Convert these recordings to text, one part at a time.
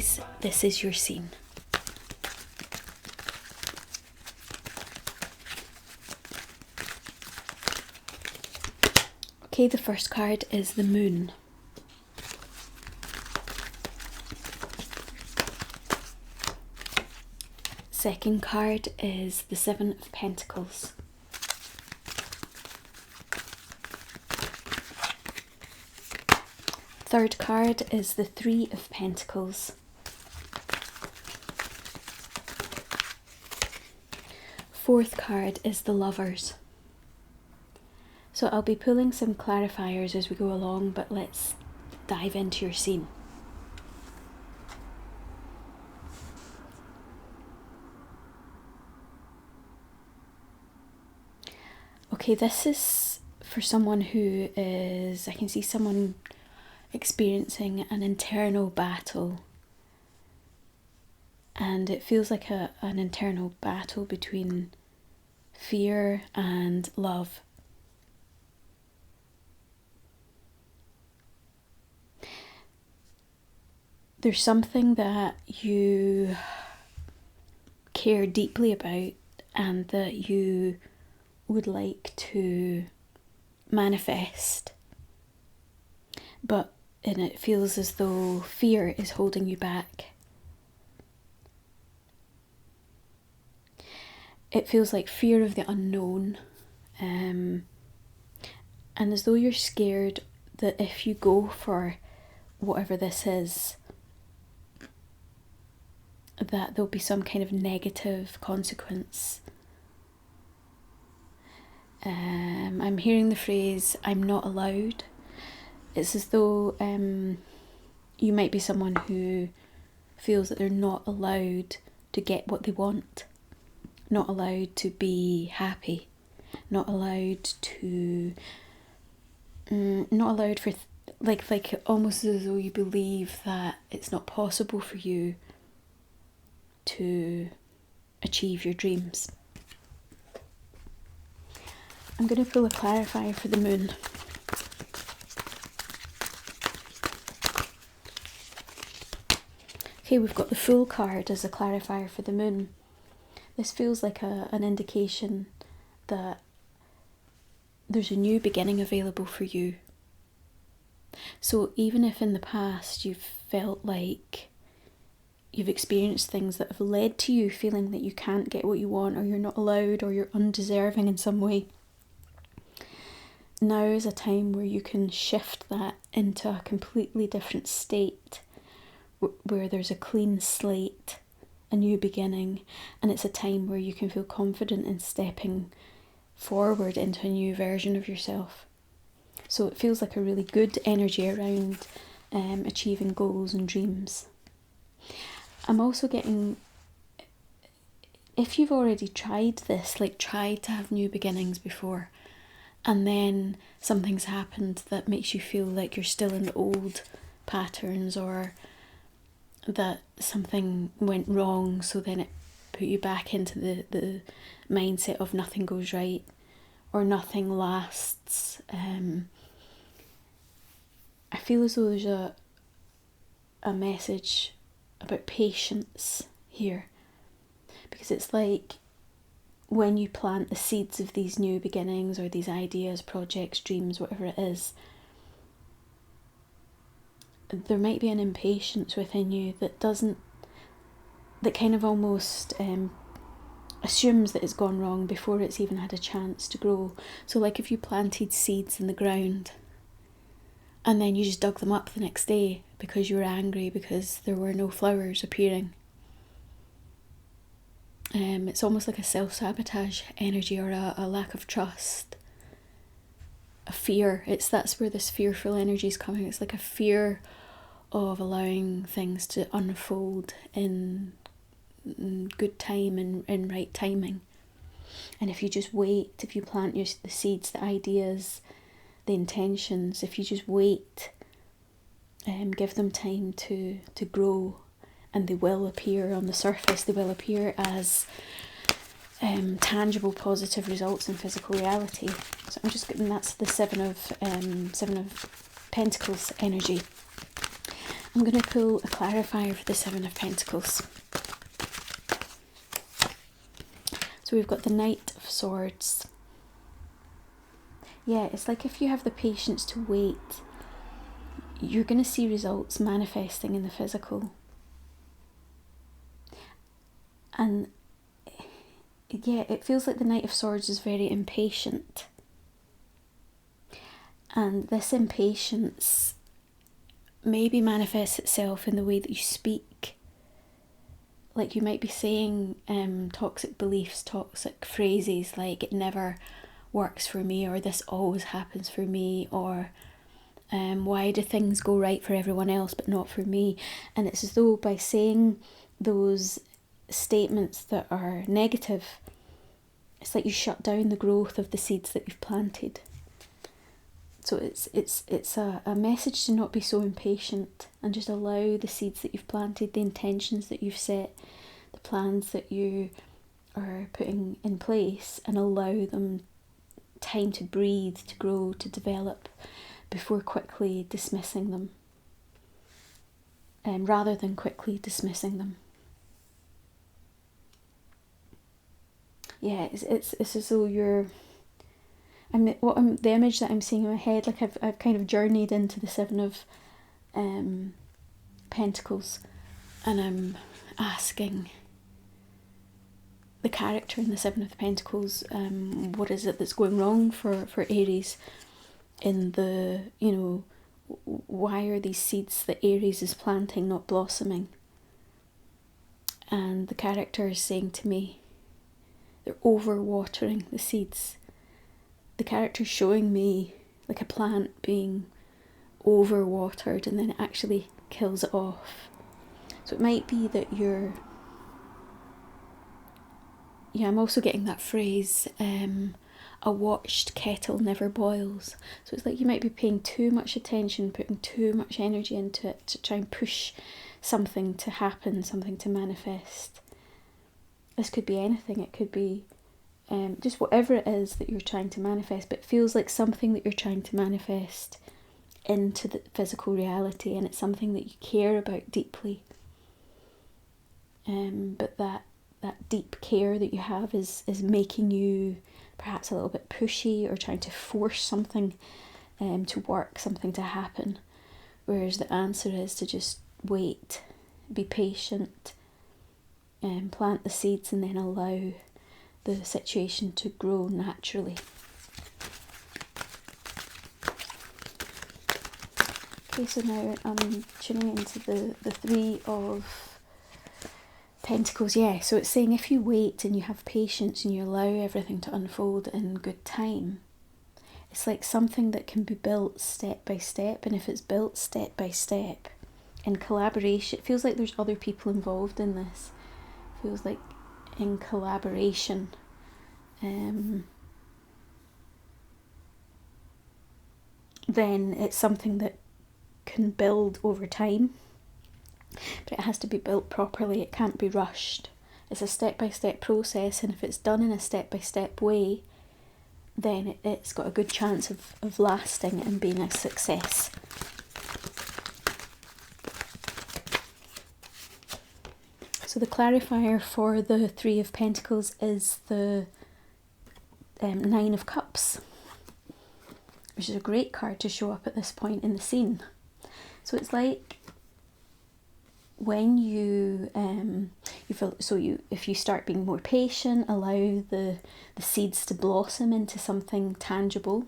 Aries, this is your scene. Okay, the first card is the Moon. Second card is the Seven of Pentacles. Third card is the Three of Pentacles. Fourth card is the Lovers. So I'll be pulling some clarifiers as we go along, but let's dive into your scene. Okay, this is for someone who is, I can see someone experiencing an internal battle, and it feels like an internal battle between fear and love. There's something that you care deeply about and that you would like to manifest, and it feels as though fear is holding you back. It feels like fear of the unknown, and as though you're scared that if you go for whatever this is, that there'll be some kind of negative consequence. I'm hearing the phrase, I'm not allowed. It's as though you might be someone who feels that they're not allowed to get what they want, not allowed to be happy, not allowed to, not allowed for, like almost as though you believe that it's not possible for you to achieve your dreams. I'm going to pull a clarifier for the Moon. Okay, we've got the Fool card as a clarifier for the Moon. This feels like an indication that there's a new beginning available for you. So even if in the past you've felt like you've experienced things that have led to you feeling that you can't get what you want, or you're not allowed, or you're undeserving in some way, now is a time where you can shift that into a completely different state, where there's a clean slate, a new beginning, and it's a time where you can feel confident in stepping forward into a new version of yourself. So it feels like a really good energy around achieving goals and dreams. I'm also getting, if you've already tried this, like tried to have new beginnings before, and then something's happened that makes you feel like you're still in the old patterns, or that something went wrong, so then it put you back into the mindset of nothing goes right or nothing lasts. I feel as though there's a message about patience here, because it's like when you plant the seeds of these new beginnings or these ideas, projects, dreams, whatever it is, there might be an impatience within you that kind of almost assumes that it's gone wrong before it's even had a chance to grow. So like if you planted seeds in the ground and then you just dug them up the next day because you were angry because there were no flowers appearing. It's almost like a self-sabotage energy, or a lack of trust, a fear. That's where this fearful energy is coming. It's like a fear of allowing things to unfold in good time and in right timing. And if you just wait, if you plant the seeds, the ideas, the intentions, if you just wait, give them time to grow, and they will appear on the surface, they will appear as tangible positive results in physical reality. So I'm just getting, that's the Seven of Pentacles energy. I'm going to pull a clarifier for the Seven of Pentacles. So we've got the Knight of Swords. Yeah, it's like if you have the patience to wait, you're going to see results manifesting in the physical. And yeah, it feels like the Knight of Swords is very impatient. And this impatience maybe manifests itself in the way that you speak. Like you might be saying toxic beliefs, toxic phrases like it never works for me, or this always happens for me, or why do things go right for everyone else but not for me? And it's as though by saying those statements that are negative, it's like you shut down the growth of the seeds that you've planted. So it's a message to not be so impatient and just allow the seeds that you've planted, the intentions that you've set, the plans that you are putting in place, and allow them time to breathe, to grow, to develop, before quickly dismissing them. Rather than quickly dismissing them. Yeah, it's as though you're... the image that I'm seeing in my head, like I've kind of journeyed into the Seven of Pentacles, and I'm asking the character in the Seven of Pentacles, what is it that's going wrong for Aries in the, why are these seeds that Aries is planting not blossoming? And the character is saying to me, they're overwatering the seeds. The character's showing me like a plant being overwatered and then it actually kills it off. So it might be that you're... Yeah, I'm also getting that phrase, a watched kettle never boils. So it's like you might be paying too much attention, putting too much energy into it to try and push something to happen, something to manifest. This could be anything. It could be just whatever it is that you're trying to manifest, but it feels like something that you're trying to manifest into the physical reality, and it's something that you care about deeply. But that deep care that you have is making you perhaps a little bit pushy, or trying to force something to work, something to happen. Whereas the answer is to just wait, be patient, plant the seeds, and then allow the situation to grow naturally. Okay, so now I'm tuning into the Three of Pentacles. Yeah, so it's saying if you wait and you have patience and you allow everything to unfold in good time, it's like something that can be built step by step. And if it's built step by step in collaboration, it feels like there's other people involved in this. It feels like in collaboration. Then it's something that can build over time, but it has to be built properly. It can't be rushed. It's a step-by-step process, and if it's done in a step-by-step way, then it's got a good chance of lasting and being a success. So the clarifier for the Three of Pentacles is the Nine of Cups, which is a great card to show up at this point in the scene. So it's like when if you start being more patient, allow the seeds to blossom into something tangible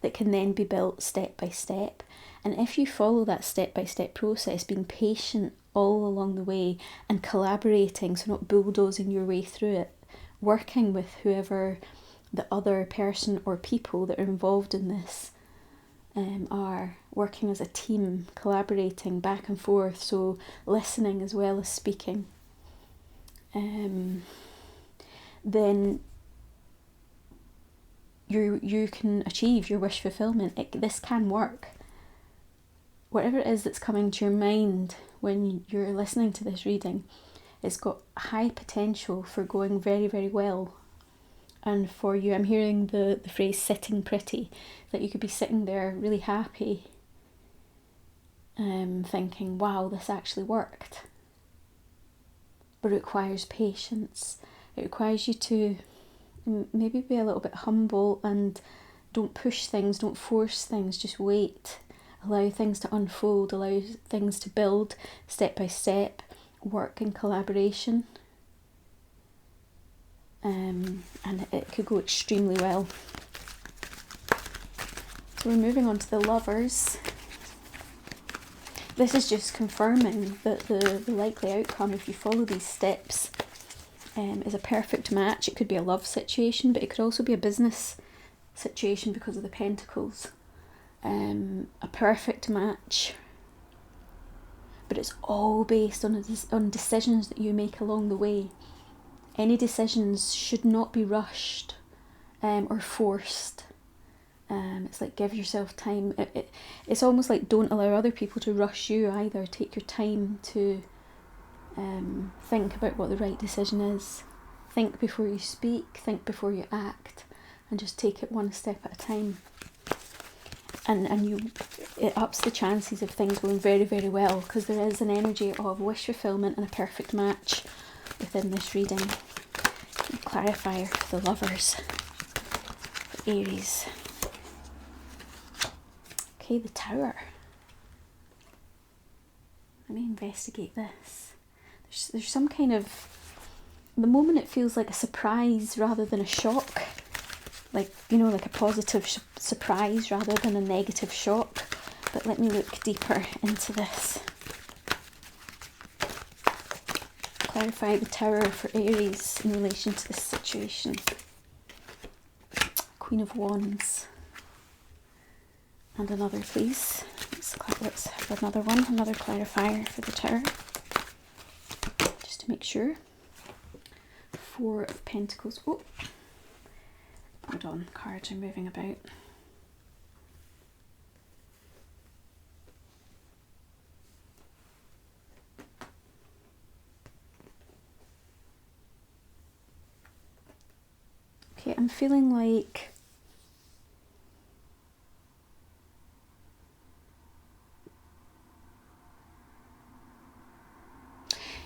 that can then be built step by step. And if you follow that step-by-step process, being patient all along the way and collaborating, so not bulldozing your way through it, working with whoever the other person or people that are involved in this are, working as a team, collaborating back and forth, so listening as well as speaking, then you can achieve your wish fulfillment. This can work. Whatever it is that's coming to your mind when you're listening to this reading, it's got high potential for going very, very well. And for you, I'm hearing the phrase sitting pretty, that you could be sitting there really happy, thinking, wow, this actually worked. But it requires patience. It requires you to maybe be a little bit humble and don't push things, don't force things, just wait. Allow things to unfold, allow things to build step by step, work in collaboration. And it could go extremely well. So we're moving on to the Lovers. This is just confirming that the likely outcome, if you follow these steps, is a perfect match. It could be a love situation, but it could also be a business situation because of the Pentacles. A perfect match. But it's all based on decisions that you make along the way. Any decisions should not be rushed or forced. It's like, give yourself time. It's almost like, don't allow other people to rush you either. Take your time to think about what the right decision is. Think before you speak, think before you act, and just take it one step at a time. And it ups the chances of things going very, very well, because there is an energy of wish fulfillment and a perfect match within this reading. Clarifier for the Lovers, for Aries. Okay, the Tower. Let me investigate this. There's some kind of, at the moment it feels like a surprise rather than a shock. Like, you know, like a positive surprise rather than a negative shock. But let me look deeper into this. Clarify the Tower for Aries in relation to this situation. Queen of Wands. And another, please. Let's have another one, another clarifier for the Tower. Just to make sure. Four of Pentacles. Oh, hold on, cards are moving about. Okay, I'm feeling like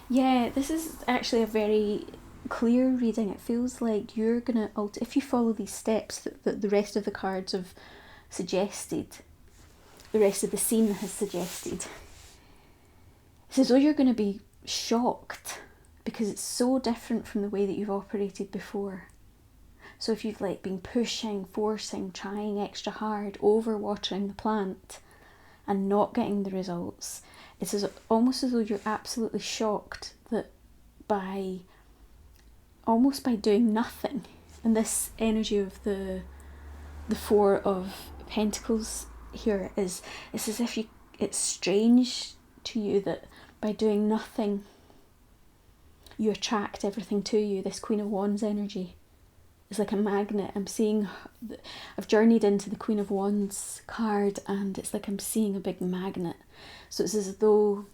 yeah, this is actually a very clear reading. It feels like you're gonna, if you follow these steps that the rest of the cards have suggested, the rest of the scene has suggested, it's as though you're going to be shocked because it's so different from the way that you've operated before. So if you've like been pushing, forcing, trying extra hard, overwatering the plant and not getting the results, it's almost as though you're absolutely shocked that almost by doing nothing, and this energy of the Four of Pentacles here it's as if it's strange to you that by doing nothing you attract everything to you. This Queen of Wands energy is like a magnet. I've journeyed into the Queen of Wands card and it's like I'm seeing a big magnet. So it's as though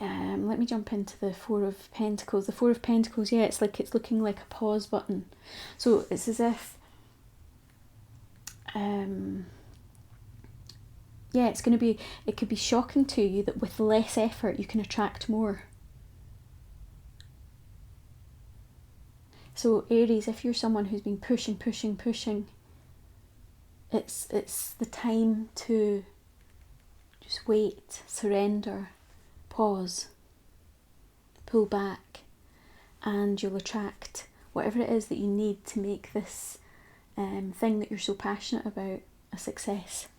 let me jump into the Four of Pentacles. The Four of Pentacles, yeah, it's like it's looking like a pause button. So it's as if yeah, it could be shocking to you that with less effort you can attract more. So Aries, if you're someone who's been pushing, it's the time to just wait, surrender, pause, pull back, and you'll attract whatever it is that you need to make this thing that you're so passionate about a success.